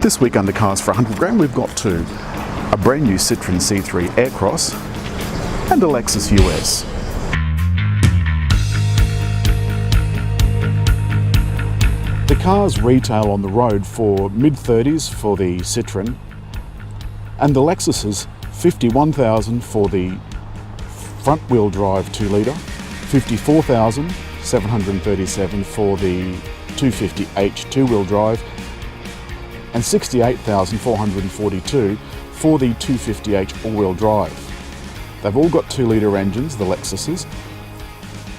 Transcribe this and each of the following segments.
This week under Cars for 100 Grand we've got two. A brand new Citroën C3 Aircross and a LEXUS US. The cars retail on the road for mid-30s for the Citroën, and the Lexus is $51,000 for the front-wheel drive 2-litre, $54,737 for the 250h 2-wheel drive, and $68,442 for the 250h all-wheel drive. They've all got 2-litre engines, the Lexuses,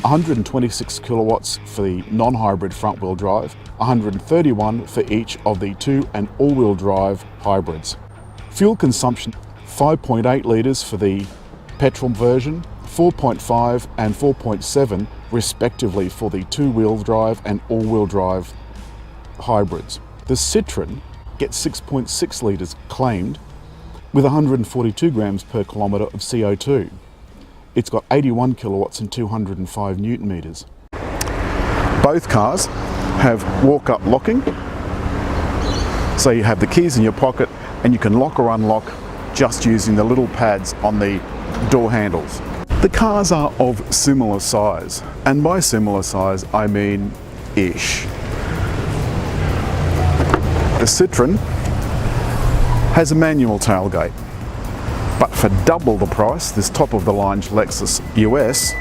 126 kilowatts for the non-hybrid front-wheel drive, 131 for each of the 2 and all-wheel drive hybrids. Fuel consumption, 5.8 litres for the petrol version, 4.5 and 4.7 respectively for the 2-wheel drive and all-wheel drive hybrids. The Citroën gets 6.6 litres claimed with 142 grams per kilometre of CO2. It's got 81 kilowatts and 205 newton metres. Both cars have walk-up locking, so you have the keys in your pocket and you can lock or unlock just using the little pads on the door handles. The cars are of similar size, and by similar size I mean ish. The Citroën has a manual tailgate, but for double the price, this top-of-the-line LEXUS US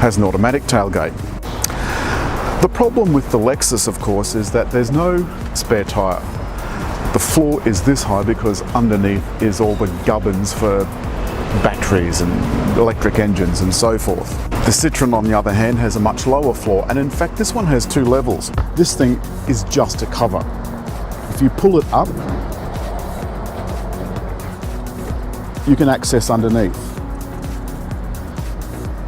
has an automatic tailgate. The problem with the Lexus, of course, is that there's no spare tyre. The floor is this high because underneath is all the gubbins for batteries and electric engines and so forth. The Citroën, on the other hand, has a much lower floor, and in fact this one has 2 levels. This thing is just a cover. If you pull it up, you can access underneath.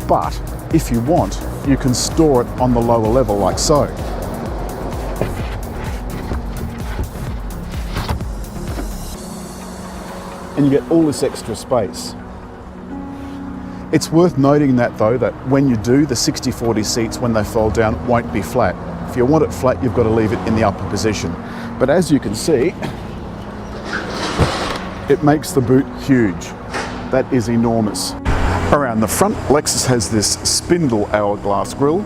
But if you want, you can store it on the lower level like so. And you get all this extra space. It's worth noting that though, that when you do, the 60/40 seats, when they fold down, won't be flat. If you want it flat, you've got to leave it in the upper position. But as you can see, it makes the boot huge. That is enormous. Around the front, Lexus has this spindle hourglass grille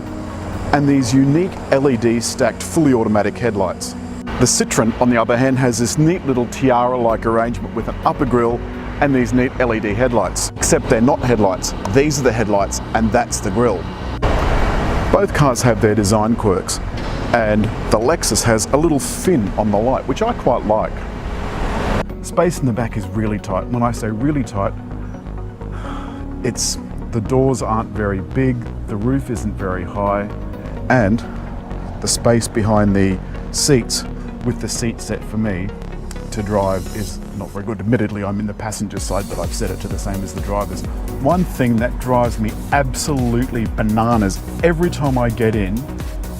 and these unique LED stacked fully automatic headlights. The Citroën, on the other hand, has this neat little tiara-like arrangement with an upper grille and these neat LED headlights. Except they're not headlights. These are the headlights and that's the grille. Both cars have their design quirks, and the Lexus has a little fin on the light, which I quite like. Space in the back is really tight. When I say really tight, the doors aren't very big, the roof isn't very high, and the space behind the seats with the seat set for me to drive is not very good. Admittedly, I'm in the passenger side, but I've set it to the same as the driver's. One thing that drives me absolutely bananas, every time I get in,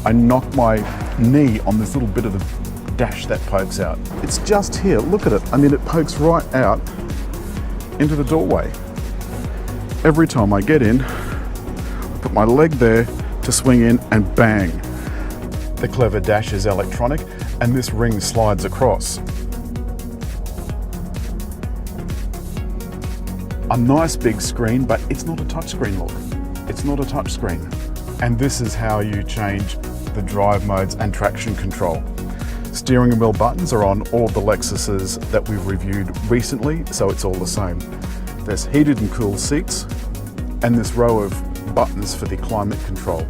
I knock my knee on this little bit of the dash that pokes out. It's just here, look at it. I mean, it pokes right out into the doorway. Every time I get in, I put my leg there to swing in and bang. The clever dash is electronic and this ring slides across. A nice big screen, but it's not a touchscreen, look. It's not a touchscreen. And this is how you change the drive modes and traction control. Steering wheel buttons are on all the Lexuses that we've reviewed recently, so it's all the same. There's heated and cooled seats and this row of buttons for the climate control.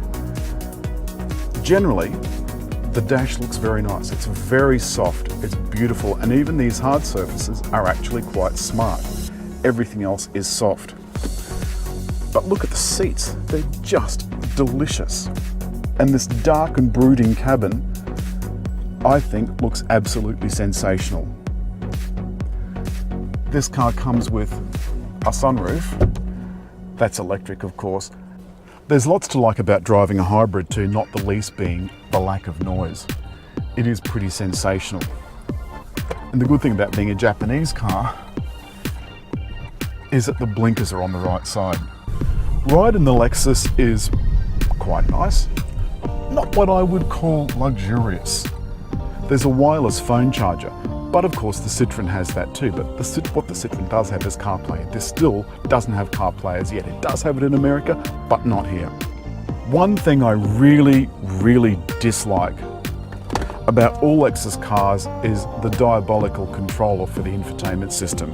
Generally, the dash looks very nice. It's very soft, it's beautiful, and even these hard surfaces are actually quite smart. Everything else is soft. But look at the seats, they're just delicious. And this dark and brooding cabin, I think, looks absolutely sensational. This car comes with a sunroof. That's electric, of course. There's lots to like about driving a hybrid too, not the least being the lack of noise. It is pretty sensational. And the good thing about being a Japanese car is that the blinkers are on the right side. Ride in the Lexus is quite nice. Not what I would call luxurious. There's a wireless phone charger, but of course the Citroën has that too. But what the Citroën does have is CarPlay. This still doesn't have CarPlay as yet. It does have it in America, but not here. One thing I really dislike about all Lexus cars is the diabolical controller for the infotainment system.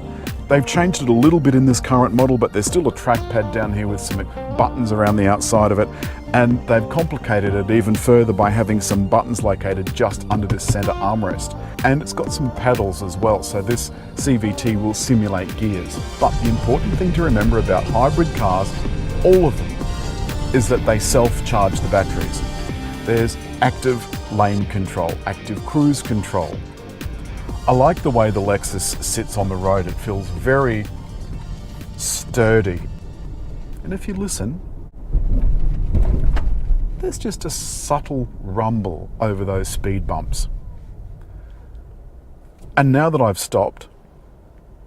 They've changed it a little bit in this current model, but there's still a trackpad down here with some buttons around the outside of it, and they've complicated it even further by having some buttons located just under this center armrest. And it's got some paddles as well, so this CVT will simulate gears. But the important thing to remember about hybrid cars, all of them, is that they self-charge the batteries. There's active lane control, active cruise control. I like the way the Lexus sits on the road. It feels very sturdy. And if you listen, there's just a subtle rumble over those speed bumps. And now that I've stopped,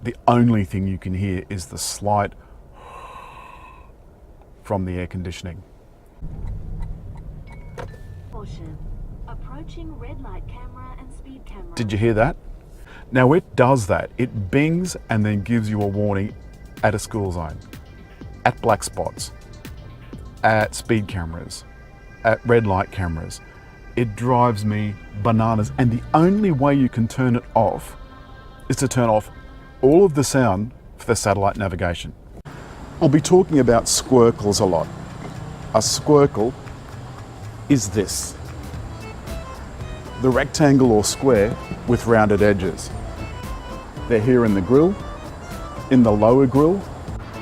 the only thing you can hear is the slight from the air conditioning. Approaching red light camera and speed camera. Did you hear that? Now it does that. It bings and then gives you a warning at a school zone, at black spots, at speed cameras, at red light cameras. It drives me bananas. And the only way you can turn it off is to turn off all of the sound for the satellite navigation. I'll be talking about squircles a lot. A squircle is this. The rectangle or square with rounded edges. They're here in the grille, in the lower grille.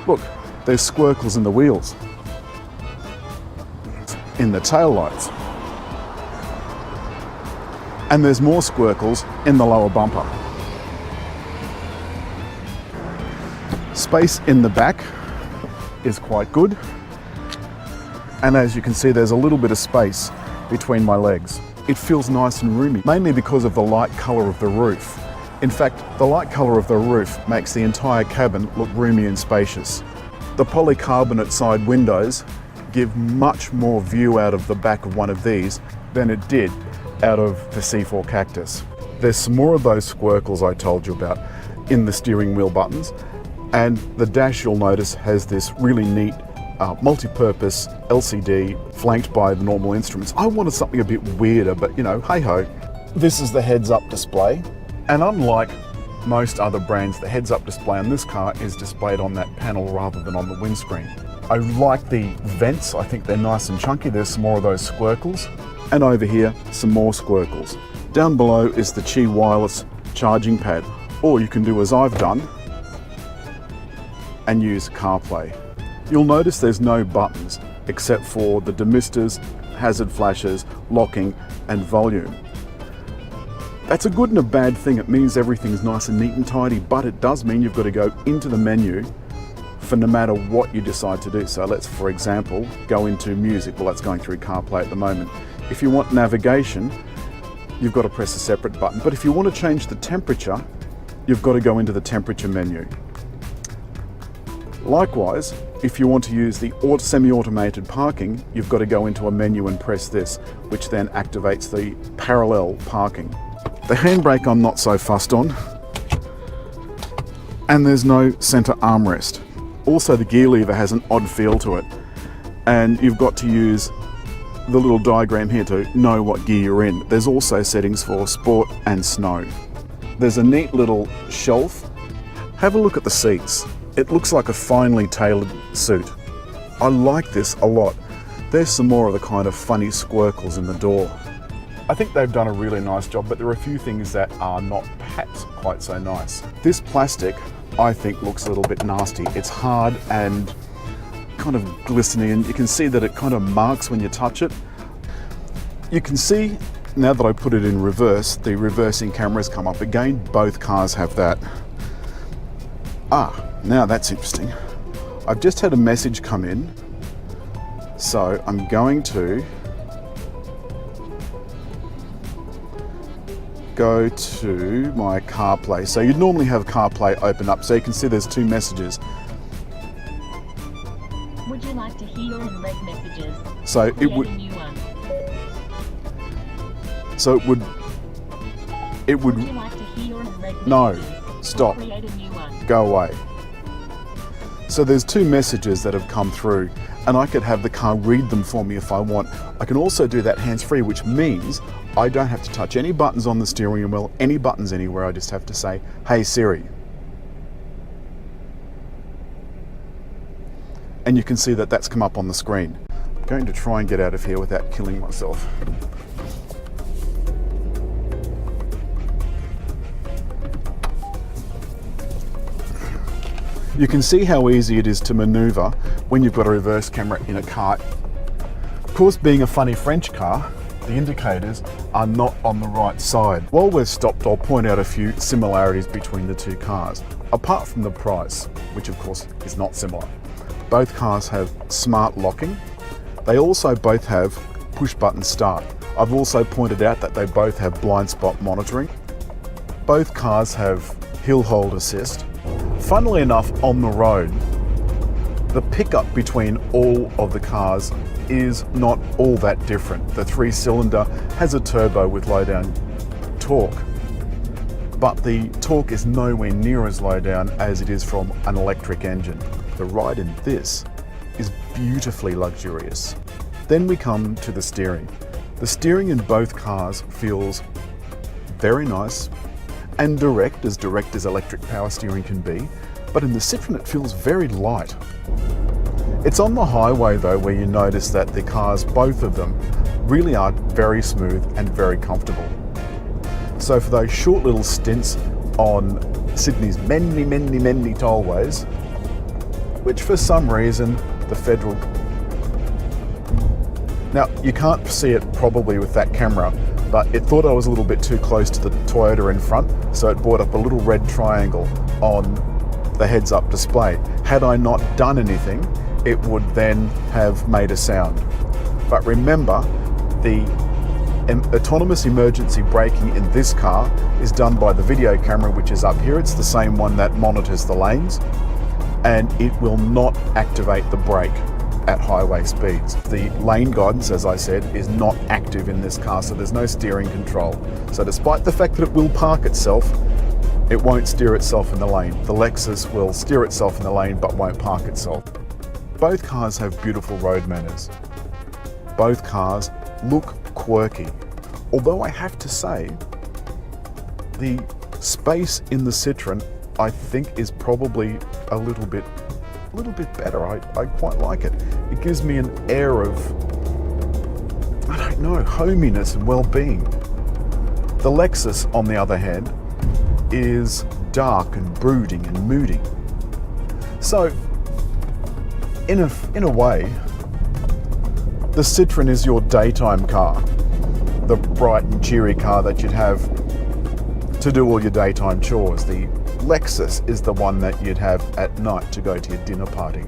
Look, there's squircles in the wheels, in the tail lights. And there's more squircles in the lower bumper. Space in the back is quite good. And as you can see, there's a little bit of space between my legs. It feels nice and roomy, mainly because of the light colour of the roof. In fact, the light colour of the roof makes the entire cabin look roomy and spacious. The polycarbonate side windows give much more view out of the back of one of these than it did out of the C4 Cactus. There's some more of those squircles I told you about in the steering wheel buttons, and the dash, you'll notice, has this really neat multi-purpose LCD flanked by the normal instruments. I wanted something a bit weirder, but you know, hey-ho. This is the heads-up display, and unlike most other brands, the heads-up display on this car is displayed on that panel rather than on the windscreen. I like the vents. I think they're nice and chunky. There's some more of those squircles. And over here, some more squircles. Down below is the Qi wireless charging pad, or you can do as I've done and use CarPlay. You'll notice there's no buttons except for the demisters, hazard flashes, locking and volume. That's a good and a bad thing. It means everything's nice and neat and tidy, but it does mean you've got to go into the menu for no matter what you decide to do. So let's, for example, go into music. Well, that's going through CarPlay at the moment. If you want navigation, you've got to press a separate button. But if you want to change the temperature, you've got to go into the temperature menu. Likewise, if you want to use the semi-automated parking, you've got to go into a menu and press this, which then activates the parallel parking. The handbrake I'm not so fussed on, and there's no center armrest. Also, the gear lever has an odd feel to it, and you've got to use the little diagram here to know what gear you're in. There's also settings for sport and snow. There's a neat little shelf. Have a look at the seats. It looks like a finely tailored suit. I like this a lot. There's some more of the kind of funny squircles in the door. I think they've done a really nice job, but there are a few things that are not perhaps quite so nice. This plastic, I think, looks a little bit nasty. It's hard and kind of glistening, and you can see that it kind of marks when you touch it. You can see, now that I put it in reverse, the reversing cameras come up again. Both cars have that. Now that's interesting. I've just had a message come in, so I'm going to go to my CarPlay. So you'd normally have CarPlay open up, so you can see there's two messages. Would you like to hear and read messages? So it would. So it would it would... Would you like to hear and read No, messages? stop. Or create a new one? Go away. So there's two messages that have come through, and I could have the car read them for me if I want. I can also do that hands-free, which means I don't have to touch any buttons on the steering wheel, any buttons anywhere. I just have to say, "Hey Siri." And you can see that that's come up on the screen. I'm going to try and get out of here without killing myself. You can see how easy it is to maneuver when you've got a reverse camera in a car. Of course, being a funny French car, the indicators are not on the right side. While we're stopped, I'll point out a few similarities between the two cars. Apart from the price, which of course is not similar. Both cars have smart locking. They also both have push button start. I've also pointed out that they both have blind spot monitoring. Both cars have hill hold assist. Funnily enough, on the road, the pickup between all of the cars is not all that different. The 3-cylinder has a turbo with low down torque, but the torque is nowhere near as low down as it is from an electric engine. The ride in this is beautifully luxurious. Then we come to the steering. The steering in both cars feels very nice and direct as electric power steering can be, but in the Citroën it feels very light. It's on the highway though where you notice that the cars, both of them, really are very smooth and very comfortable. So for those short little stints on Sydney's many tollways, which for some reason the federal... Now you can't see it probably with that camera, but it thought I was a little bit too close to the Toyota in front, so it brought up a little red triangle on the heads-up display. Had I not done anything, it would then have made a sound. But remember, the autonomous emergency braking in this car is done by the video camera, which is up here. It's the same one that monitors the lanes, and it will not activate the brake at highway speeds. The lane guidance, as I said, is not active in this car, so there's no steering control. So despite the fact that it will park itself, it won't steer itself in the lane. The LEXUS will steer itself in the lane but won't park itself. Both cars have beautiful road manners. Both cars look quirky. Although I have to say, the space in the Citroën I think is probably a little bit better. I quite like it. It gives me an air of, I don't know, hominess and well-being. The LEXUS, on the other hand, is dark and brooding and moody. So, in a way, the Citroën is your daytime car, the bright and cheery car that you'd have to do all your daytime chores. The LEXUS is the one that you'd have at night to go to your dinner party.